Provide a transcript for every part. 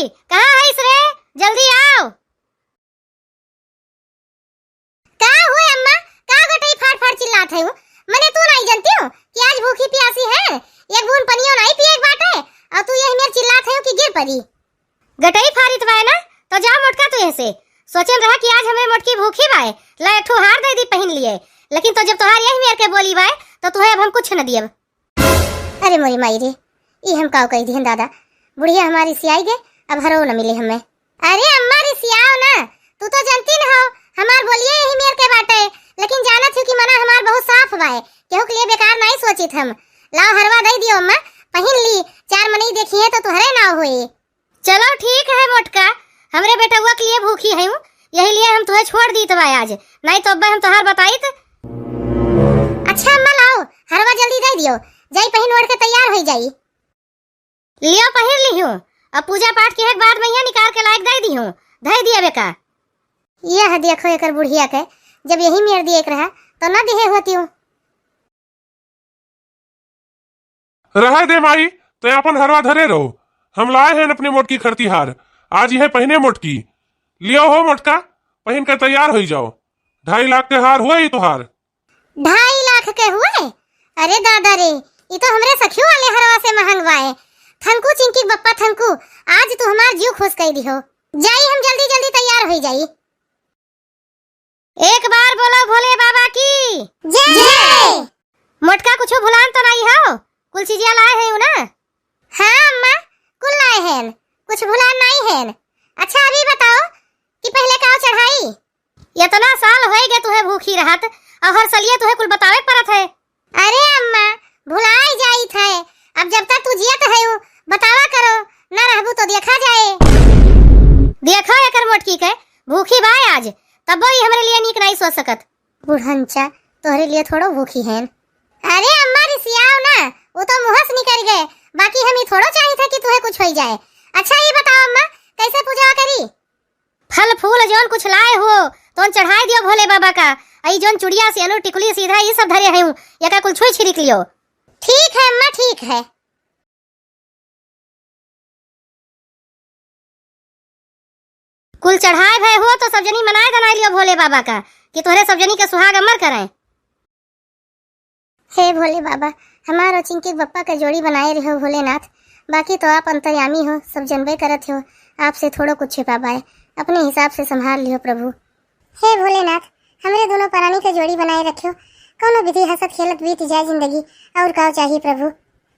कहाँ है इस रे? जल्दी आओ। का हुए अम्मा? का गटई फाड़ फाड़ चिल्लात है? मने तू नहीं जानती हो कि आज भूखी प्यासी है, एक बूंद पनियो नहीं पिए एक बाटे और तू यही मेरे चिल्लात है कि गिर पड़ी। गटई फाड़ित बाय ना तो जा मोटका तू ऐसे सोचन रहा कि आज हमें मोटकी भूखी बाय ला एक ठो हार दे दी पहन लिए, लेकिन तो जब तोहार यही मेरे के बोली बाय तो तुहे अब हम कुछ न दियब। अरे मोरी माई रे, ई हम काव कह दिहन दादा, बुढ़िया हमारी सियाई गे अब हरो न मिले हमें। अरे अम्मा रे सियाओ ना, तू तो जानती न हो हमार बोलिए यही मेर के बाटे, लेकिन जानत हो कि मना हमार बहुत साफ बाए, केहू के लिए बेकार नहीं सोचित हम। लाओ हरवा दे दियो अम्मा, पहन ली, चार मनी देखिए तो तुहरे ना होए। चलो ठीक है मोटका, हमरे बेटुआ के लिए भूखी हूं, यही लिए हम तुहे छोड़ दी तबाय आज, नहीं तो अब हम तुहार बताईत। अच्छा अम्मा लाओ हरवा जल्दी दे दियो, जाई पहन ओढ़ के तैयार हो जाई। लियो पहन ली हूं, अब पूजा पाठ के एक बाद मैया निकाल के लायक दे दी हूं, दे दिया बेका। यह देखो एकर बुढ़िया के, जब यही मेर देख रहा तो न दिहे होती हूं। रहा दे माई, तो अपन हरवा धरे रहो, हम लाए हैं अपनी मोटकी खरती हार, आज यह पहने मोटकी। लियो हो मोटका, पहन कर तैयार हो जाओ, 2.5 लाख के हार हुए ही तो हार। 2.5 लाख के हुए? अरे दादा रे, ये तो हमरे सखियों वाले हरवा से महंगवाए। थनकू चिंकी बप्पा थनकू, आज तो हमार जीव खुश कई दी हो। जाई हम जल्दी जल्दी तैयार हो जाई। एक बार बोलो भोले बाबा की जय। मोटका कुछ भुलान तो नहीं हो? कुल चीजिया लाए हैं ना? हाँ अम्मा, कुल लाए हैं, कुछ भुलान नहीं है। अच्छा अभी बताओ कि पहले का चढ़ाई? इतना साल होए गए तुहे भूखी रहत और हर सलिए तुहे कुल बतावे पड़त है। अरे अम्मा भुलाई जाई थे, अब जब तक तू जियत है बतावा करो, ना रहबू तो देखा जाए। देखो एकर मोटकी के भूखी बाय आज, तब ही हमरे लिए नीक नहीं सोच सकत। बुढ़ंचा तोहरे लिए थोड़ो भूखी है। अरे अम्मा रिसियाओ ना, वो तो मुंह से निकल गए, बाकी हम ही थोड़ो चाहिए थे कि तुहे कुछ हो जाए। अच्छा ये बताओ अम्मा कैसे पूजा करी? फल फूल जोन कुछ लाए हो तो चढ़ाई दियो भोले बाबा का, आई जोन चुड़िया से अनु टिकुली सीधा ये सब धरे हैं, या का कुल छुई छिड़क लियो। ठीक है अम्मा ठीक है। कुल चढ़ाए भय हो तो सब जनी मनाए दनाई लियो भोले बाबा का कि तोहरे सब जनी के सुहाग अमर करें। हे भोले बाबा, हमारो चिंकी बप्पा का जोड़ी बनाए रहो भोलेनाथ, बाकी तो आप अंतर्यामी हो, सब जनबे करत हो, आपसे थोड़ो कुछ छिपा पाए, अपने हिसाब से संभाल लियो प्रभु। हे भोलेनाथ, हमरे दोनों प्राणी का जोड़ी बनाए रखियो, कोनो विधि हंसत खेलत बीत जाए जिंदगी, और का चाहिए प्रभु।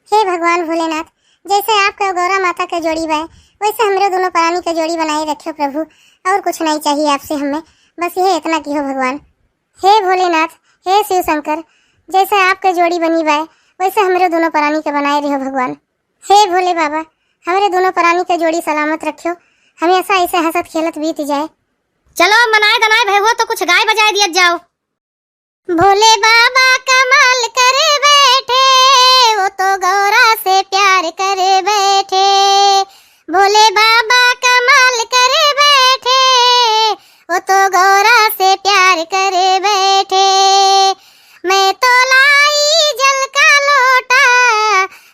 हे भगवान भोलेनाथ, जैसे आपका गौरा माता का जोड़ी बाए वैसे हमरे दोनों प्राणी का जोड़ी बनाए रखियो प्रभु, और कुछ नहीं चाहिए आपसे हमें, बस यह इतना की हो भगवान। हे भोलेनाथ, हे शिव शंकर, जैसे आपका जोड़ी बनी बाए वैसे हमरे दोनों प्राणी का बनाए रहो भगवान। हे भोले बाबा, हमरे दोनों प्राणी का जोड़ी सलामत रखियो, हमेशा ऐसे हंसत खेलत बीत जाए। चलो मनाए दनाए भय हो तो कुछ गाय बजाए दिया जाओ। भोले बाबा कमाल करे बैठे, वो तो गौरा से प्यार करे बैठे। भोले बाबा कमाल करे बैठे, वो तो गौरा से प्यार करे बैठे। मैं तो लाई जल का लोटा,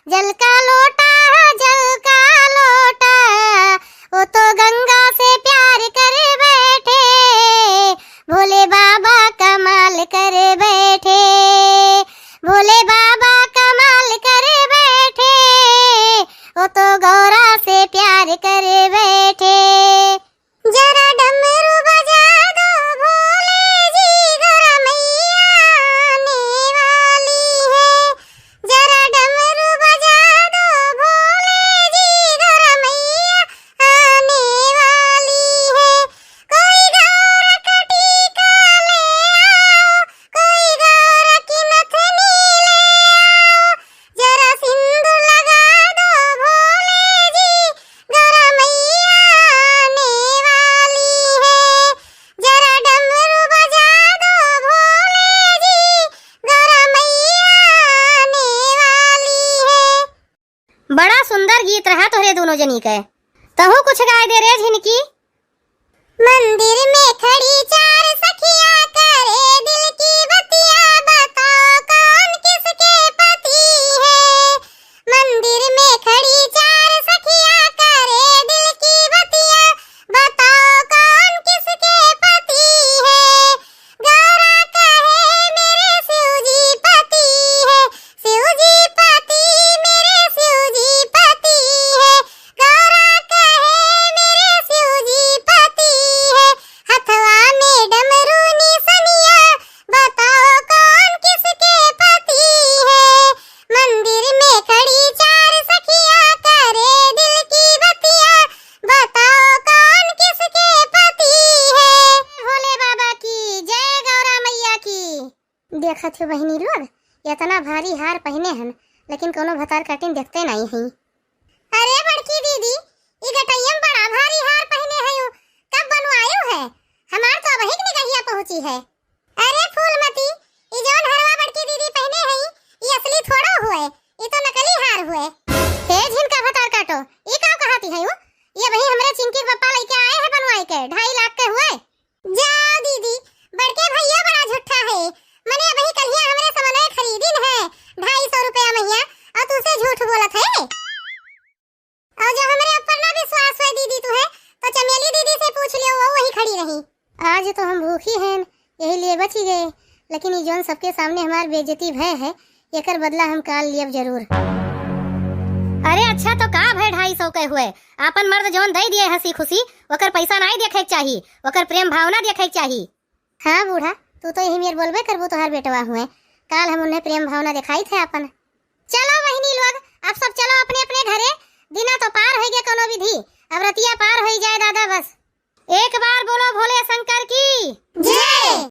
जल का लोटा, जल का लोटा, वो तो गंगा से प्यार करे बैठे। भोले बाबा कमाल करे बैठे, भोले बाबा कमाल करे बैठे, वो तो गौरा से प्यार करे बैठे। जरा डमरू बजा दो भोले जी, गौरा मैया आने वाली है। जरा डमरू बजा दो भोले जी, गौरा मैया आने वाली है। कोई गौरा का टीका ले आओ, कोई गौरा की नथनी ले आओ, जरा सिंदूर लगा दो भोले जी, गौरा मैया आने वाली है। जरा डमरू बजा दो भोले जी, गौरा मैया आने वाली है। बड़ा सुंदर गीत रहा तोहरे दोनों जनी के, तहु कुछ गाय दे रे झिनकी। मंदिर में खड़ी चार सखियां करे दिल की बतिया, बताओ कौन किसके पति है। मंदिर में खड़ी चार सखियां करे दिल की देखत हो बहिनी लोग, इतना भारी हार पहने हन लेकिन कोनो भतार काटिन देखते नहीं हैं। अरे बड़की दीदी, ई गटैया में बड़ा भारी हार पहने है, कब बनवायो है? हमार तो अबहिक निगहिया पहुंची है। अरे फूलमती, ई जौन हरवा बड़की दीदी पहने है ई असली थोड़ो हुए, ई तो नकली हार हुए। हे झिनका भतार काटो, ई का कहती है? ये वही हमरे चिंकी के पप्पा लेके आए हैं बनवाई के 2.5 लाख के हुए। जाओ दीदी, बड़के भैया बड़ा झूठा है। मने वही कलिया हमरे सामने खरीदिन है 250 रुपया मैया, और तुसे झूठ बोलत है। और जो हमरे ऊपर ना विश्वास है दीदी तुहे, तो चमेली दीदी से पूछ लियो, वो वही खड़ी रही। आज तो हम भूखी हैं, यही लिए बची गए, लेकिन ये जोन सबके सामने हमार बेइज्जती भय है, एकर बदला हम काल लियब जरूर। अरे अच्छा तो का भाई 250 के हुए? आपन मर्द जोन दे दिए हंसी खुशी, ओकर पैसा नहीं देखे के चाहिए, ओकर प्रेम भावना देखे के चाहिए। हाँ बूढ़ा, तू तो यही मेर बोलबे करबो, तोहार बेटवा हुए, काल हम उन्हें प्रेम भावना दिखाई थे अपन। चलो बहिनी लोग, अब सब चलो अपने अपने घरे, दिना तो पार हो गया कोनो विधि, अब रतिया पार हो जाए दादा बस। एक बार बोलो भोले शंकर की जय।